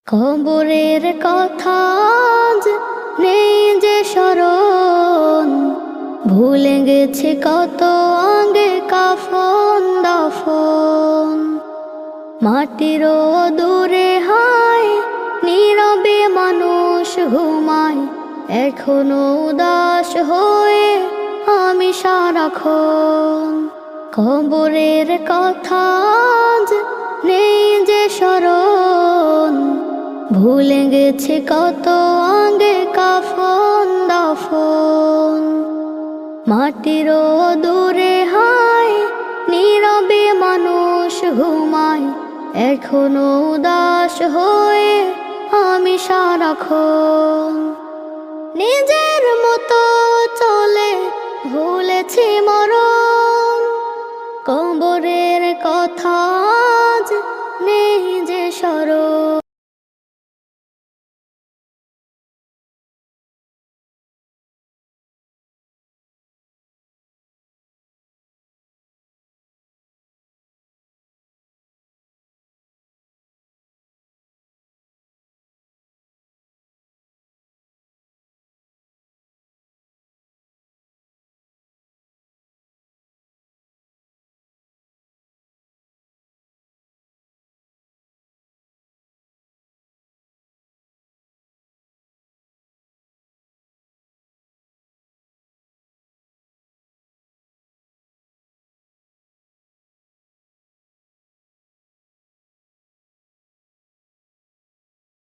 কবরের কথা আজ নেই যে স্মরণ, ভুলে গেছে কত আগে কাফন দাফন। মাটিরও দূরে হায় নীরবে মানুষ ঘুমায়, এখনো উদাস হয়ে আমি সারাক্ষণ। কবরের কথা আজ নেই যে স্মরণ, ভুলে গেছে কত আগে কাফন দাফন। মাটিরও দূরে হায় নীরবে মানুষ ঘুমায়, এখনো উদাস হয়ে আমি সারাক্ষণ। নিজের মতো চলে ভুলেছি মরণ, কবরের কথা আজ নেই যে স্মরণ।